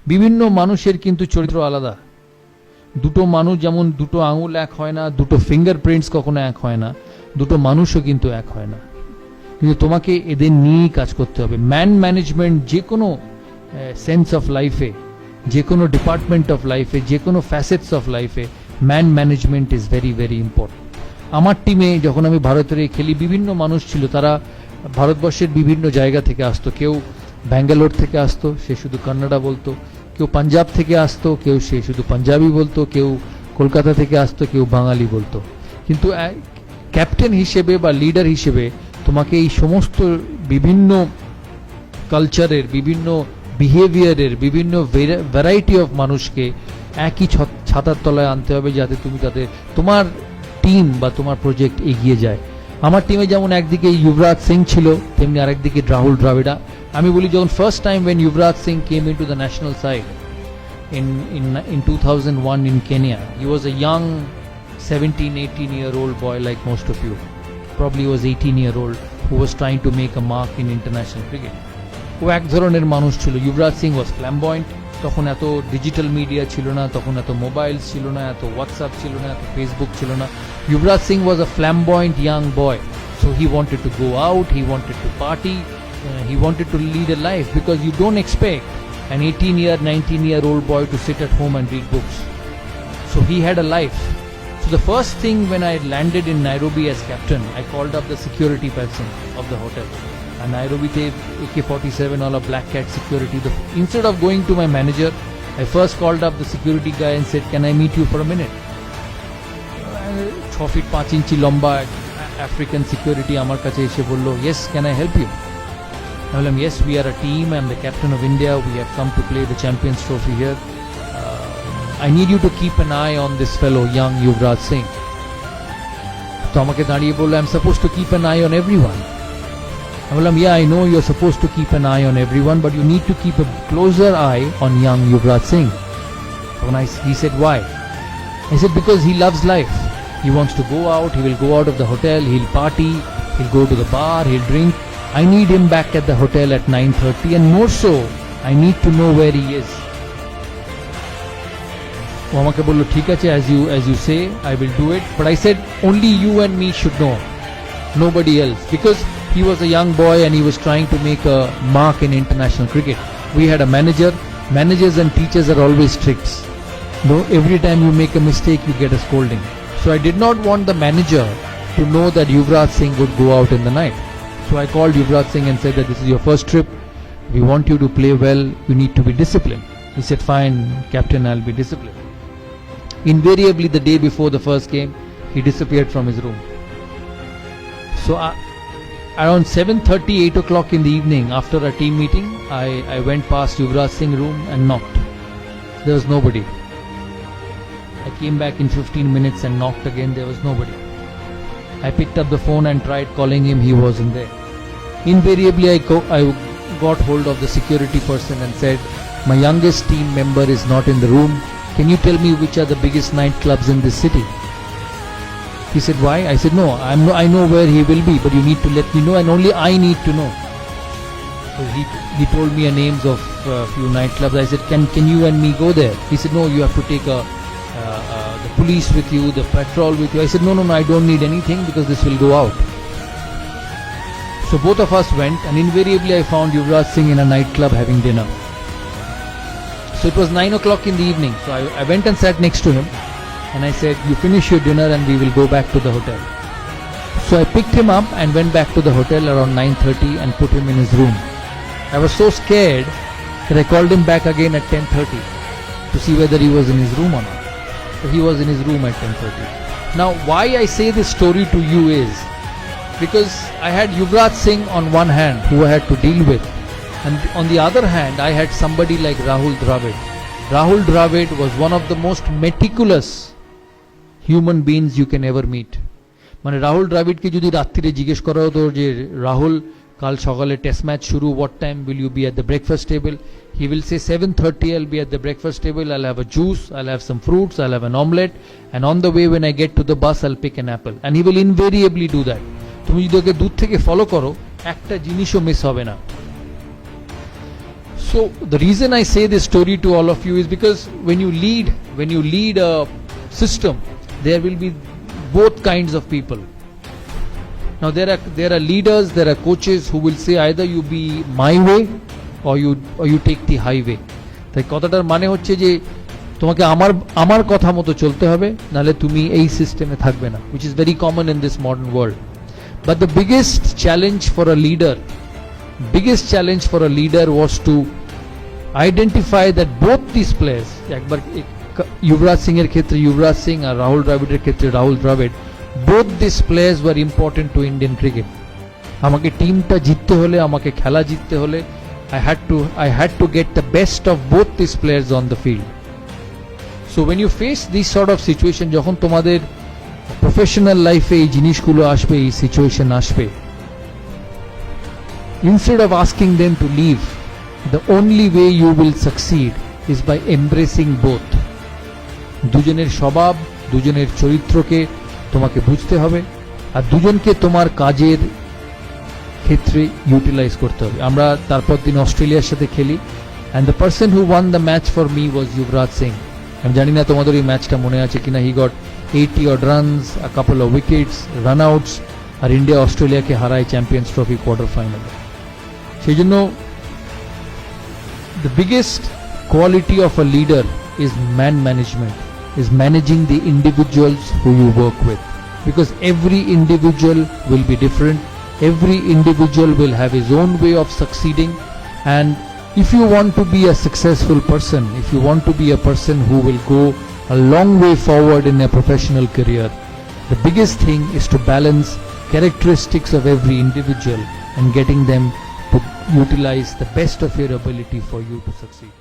বিভিন্ন মানুষের কিন্তু চরিত্র আলাদা। দুটো মানুষ যেমন দুটো আঙুল এক হয় না, দুটো ফিঙ্গারপ্রিন্টস কখনো এক হয় না, দুটো মানুষও কিন্তু এক হয় না। কিন্তু তোমাকে এদের নিয়েই কাজ করতে হবে। ম্যান ম্যানেজমেন্ট যে কোনো সেন্স অফ লাইফে, যে কোনো ডিপার্টমেন্ট অফ লাইফে, যে কোনো ফ্যাসেটস অফ লাইফে man management is very very important. আমার টিমে যখন আমি ভারতের খেলি, বিভিন্ন মানুষ ছিল, তারা ভারতবর্ষের বিভিন্ন জায়গা থেকে আসতো। কেউ ব্যাঙ্গালোর থেকে আসতো, সে শুধু কন্নড়া বলতো। কেউ পাঞ্জাব থেকে আসতো, কেউ সে শুধু পাঞ্জাবি বলতো। কেউ কলকাতা থেকে আসতো, কেউ বাঙালি বলতো। কিন্তু ক্যাপ্টেন হিসেবে বা লিডার হিসেবে তোমাকে এই সমস্ত বিভিন্ন কালচারের, বিভিন্ন বিহেভিয়ারের, বিভিন্ন ভ্যারাইটি অফ মানুষকে একই ছাতার তলায় আনতে হবে, যাতে তুমি তাদের তোমার টিম বা তোমার প্রজেক্ট এগিয়ে যায়। আমার টিমে যেমন একদিকে যুবরাজ সিং ছিল, তেমনি আরেকদিকে রাহুল দ্রাবিড়। আমি বলি, যখন first time when Yuvraj Singh came into the national side in 2001 in Kenya, he was a young 17-18-year-old boy like most of you. Probably he was 18-year-old who was trying to make a mark in international cricket. ও এক ধরনের মানুষ ছিল। যুবরাজ সিং ওয়াজ flamboyant. তখন এত digital media ছিল না, তখন এত মোবাইল ছিল না, এত হোয়াটসঅ্যাপ ছিল না, এত ফেসবুক ছিল না। Yuvraj Singh was a flamboyant young boy, so he wanted to go out, he wanted to party, he wanted to lead a life, because you don't expect an 18-year, 19-year-old boy to sit at home and read books. So he had a life. So the first thing when I landed in Nairobi as captain, I called up the security person of the hotel. And Nairobi te AK-47 all a black cat security. Instead of going to my manager, I first called up the security guy and said, "Can I meet you for a minute?" 6 feet 5 inch লম্বা African security আমার কাছে এসে বলল, "Yes, can I help you?" I told him, "Yes, we are a team. I'm the captain of India. We have come to play the Champions Trophy here. I need you to keep an eye on this fellow, young Yuvraj Singh." তো আমাকে দাঁড়িয়ে বলল, "I'm supposed to keep an eye on everyone." I told him, "Yeah, I know you're supposed to keep an eye on everyone, but you need to keep a closer eye on young Yuvraj Singh." He said, "Why?" I said, "Because he loves life. He wants to go out, he will go out of the hotel, he'll party, he'll go to the bar, he'll drink. I need him back at the hotel at 9:30, and more so, I need to know where he is." ও আমাকে বলল, "ঠিক আছে, as you say, I will do it." But I said, "Only you and me should know, nobody else." Because he was a young boy and he was trying to make a mark in international cricket. We had a manager. Managers and teachers are always strict. No, every time you make a mistake, you get a scolding. So I did not want the manager to know that Yuvraj Singh would go out in the night. So I called Yuvraj Singh and said that this is your first trip. We want you to play well. You need to be disciplined. He said, "Fine, captain, I'll be disciplined." Invariably, the day before the first game, he disappeared from his room. So around 7:30, 8 o'clock in the evening, after a team meeting, I went past Yuvraj Singh's room and knocked. There was nobody. I came back in 15 minutes and knocked again. There was nobody. I picked up the phone and tried calling him. He wasn't there. Invariably, I got hold of the security person and said, "My youngest team member is not in the room. Can you tell me which are the biggest nightclubs in this city?" He said, "Why?" I said, "No, I know where he will be, but you need to let me know, and only I need to know." So he told me names of a few nightclubs. I said, "Can you and me go there?" He said, "No, you have to take the police with you, the patrol with you." I said, no, I don't need anything, because this will go out. So both of us went, and invariably I found Yuvraj Singh in a nightclub having dinner. So it was 9 o'clock in the evening. So I went and sat next to him, and I said, "You finish your dinner and we will go back to the hotel." So I picked him up and went back to the hotel around 9:30 and put him in his room. I was so scared that I called him back again at 10:30 to see whether he was in his room or not. So he was in his room at 10:30. Now, why I say this story to you is because I had Yuvraj Singh on one hand, who I had to deal with, and on the other hand, I had somebody like Rahul Dravid. Rahul Dravid was one of the most meticulous human beings you can ever meet. মানে রাহুল দ্রাবিড়কে যদি রাত্রিরে জিজ্ঞেস করা হতো যে, "রাহুল, কাল সকালে test match শুরু, what time will you be at the breakfast table?" He will say 7:30 I'll be at the breakfast table, I'll have a juice, I'll have some fruits, I'll have an omelette, and on the way when I get to the bus I'll pick an apple. And he will invariably do that. তুমি যদি ওকে দূর থেকে follow করো, একটা জিনিসও miss হবে না। So the reason I say this story to all of you is because when you lead a system, there will be both kinds of people. Now there are leaders, there are coaches who will say either you be my way or you take the highway. তাই কথাটার মানে হচ্ছে যে তোমাকে আমার কথা মতো চলতে হবে, নালে তুমি এই সিস্টেমে থাকবে না, which is very common in this modern world. But the biggest challenge for a leader was to identify that both these players, একবার युवराज सिंह এর ক্ষেত্রে युवराज সিং আর রাহুল দ্রাবিড়ের ক্ষেত্রে Rahul Dravid, both these players were important to Indian cricket. আমাকে টিমটা জিততে হলে, আমাকে খেলা জিততে হলে I had to get the best of both these players on the field. So when you face this sort of situation, যখন তোমাদের প্রফেশনাল লাইফে এই জিনিসগুলো আসবে, এই সিচুয়েশন আসবে, instead of asking them to leave, the only way you will succeed is by embracing both. দুজনের স্বভাব, দুজনের চরিত্রকে তোমাকে বুঝতে হবে আর দুজনকে তোমার কাজের ক্ষেত্রে ইউটিলাইজ করতে হবে। আমরা তারপর দিন অস্ট্রেলিয়ার সাথে খেলি, and the person who won the match for me was Yuvraj Singh. আমি জানি না তোমাদের এই ম্যাচটা মনে আছে কিনা। He got 80 odd runs, a couple of wickets, run outs, আর ইন্ডিয়া অস্ট্রেলিয়াকে হারায় চ্যাম্পিয়ন্স ট্রফি কোয়ার্টার ফাইনালে। সেই জন্য the biggest quality of a leader is man management, is managing the individuals who you work with, because every individual will be different, every individual will have his own way of succeeding, and if you want to be a successful person, if you want to be a person who will go a long way forward in a professional career, the biggest thing is to balance characteristics of every individual and getting them to utilize the best of your ability for you to succeed.